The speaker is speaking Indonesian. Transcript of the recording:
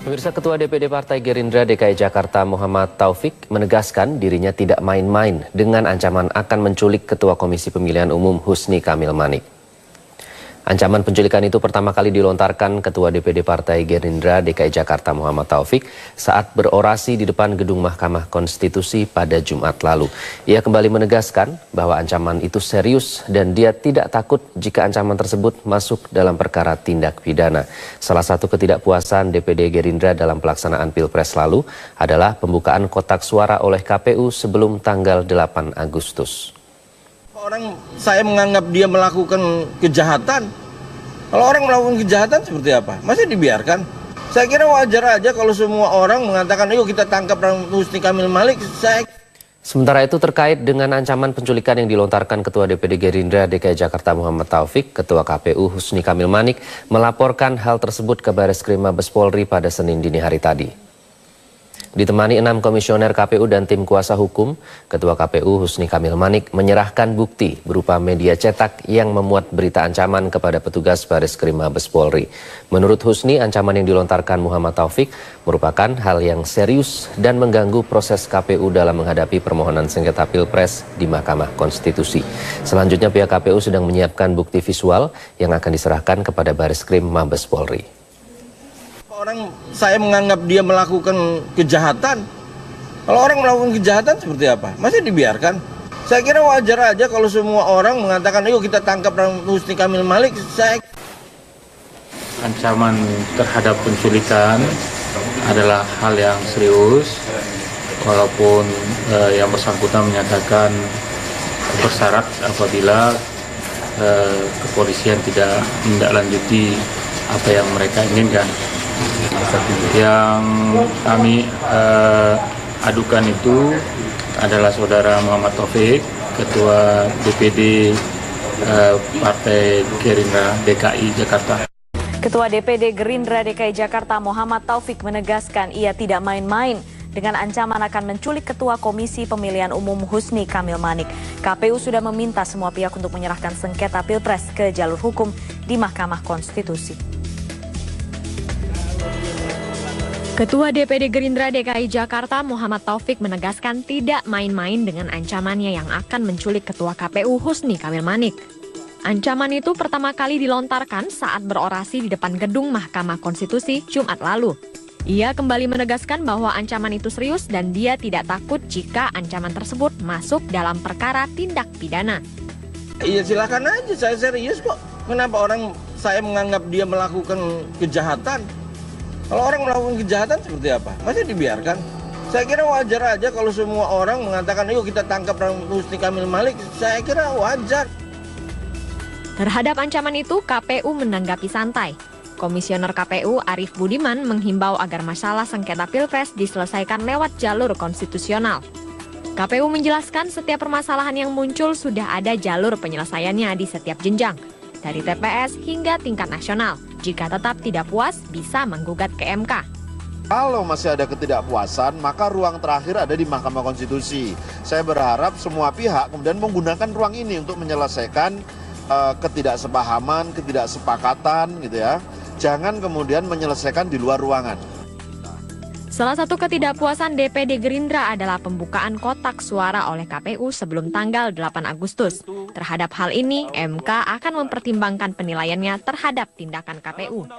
Pemirsa, Ketua DPD Partai Gerindra DKI Jakarta Muhammad Taufik menegaskan dirinya tidak main-main dengan ancaman akan menculik Ketua Komisi Pemilihan Umum Husni Kamil Manik. Ancaman penculikan itu pertama kali dilontarkan Ketua DPD Partai Gerindra DKI Jakarta Muhammad Taufik saat berorasi di depan gedung Mahkamah Konstitusi pada Jumat lalu. Ia kembali menegaskan bahwa ancaman itu serius dan dia tidak takut jika ancaman tersebut masuk dalam perkara tindak pidana. Salah satu ketidakpuasan DPD Gerindra dalam pelaksanaan Pilpres lalu adalah pembukaan kotak suara oleh KPU sebelum tanggal 8 Agustus. Orang saya menganggap dia melakukan kejahatan. Kalau orang melakukan kejahatan seperti apa? Masih dibiarkan? Saya kira wajar aja kalau semua orang mengatakan, yuk kita tangkap Husni Kamil Manik. Sementara itu terkait dengan ancaman penculikan yang dilontarkan Ketua DPD Gerindra DKI Jakarta Muhammad Taufik, Ketua KPU Husni Kamil Manik melaporkan hal tersebut ke Bareskrim Mabes Polri pada Senin dini hari tadi. Ditemani 6 komisioner KPU dan tim kuasa hukum, Ketua KPU Husni Kamil Manik menyerahkan bukti berupa media cetak yang memuat berita ancaman kepada petugas Bareskrim Mabes Polri. Menurut Husni, ancaman yang dilontarkan Muhammad Taufik merupakan hal yang serius dan mengganggu proses KPU dalam menghadapi permohonan sengketa Pilpres di Mahkamah Konstitusi. Selanjutnya pihak KPU sedang menyiapkan bukti visual yang akan diserahkan kepada Bareskrim Mabes Polri. Orang saya menganggap dia melakukan kejahatan. Kalau orang melakukan kejahatan seperti apa? Masih dibiarkan? Saya kira wajar aja kalau semua orang mengatakan, yuk kita tangkap Husni Kamil Manik. Ancaman terhadap penculikan adalah hal yang serius, walaupun yang bersangkutan menyatakan bersyarat apabila kepolisian tidak menindaklanjuti apa yang mereka inginkan. Yang kami adukan itu adalah saudara Muhammad Taufik, Ketua DPD Partai Gerindra DKI Jakarta. Ketua DPD Gerindra DKI Jakarta Muhammad Taufik menegaskan ia tidak main-main dengan ancaman akan menculik Ketua Komisi Pemilihan Umum Husni Kamil Manik. KPU sudah meminta semua pihak untuk menyerahkan sengketa Pilpres ke jalur hukum di Mahkamah Konstitusi. Ketua DPD Gerindra DKI Jakarta Muhammad Taufik menegaskan tidak main-main dengan ancamannya yang akan menculik Ketua KPU Husni Kamil Manik. Ancaman itu pertama kali dilontarkan saat berorasi di depan gedung Mahkamah Konstitusi Jumat lalu. Ia kembali menegaskan bahwa ancaman itu serius dan dia tidak takut jika ancaman tersebut masuk dalam perkara tindak pidana. Iya silakan aja, saya serius kok. Kenapa orang saya menganggap dia melakukan kejahatan? Kalau orang melakukan kejahatan seperti apa? Masih dibiarkan? Saya kira wajar aja kalau semua orang mengatakan, yuk kita tangkap Husni Kamil Manik. Saya kira wajar. Terhadap ancaman itu, KPU menanggapi santai. Komisioner KPU Arief Budiman menghimbau agar masalah sengketa Pilpres diselesaikan lewat jalur konstitusional. KPU menjelaskan setiap permasalahan yang muncul sudah ada jalur penyelesaiannya di setiap jenjang, dari TPS hingga tingkat nasional. Jika tetap tidak puas, bisa menggugat ke MK. Kalau masih ada ketidakpuasan, maka ruang terakhir ada di Mahkamah Konstitusi. Saya berharap semua pihak kemudian menggunakan ruang ini untuk menyelesaikan ketidaksepahaman, ketidaksepakatan gitu ya. Jangan kemudian menyelesaikan di luar ruangan. Salah satu ketidakpuasan DPD Gerindra adalah pembukaan kotak suara oleh KPU sebelum tanggal 8 Agustus. Terhadap hal ini, MK akan mempertimbangkan penilaiannya terhadap tindakan KPU.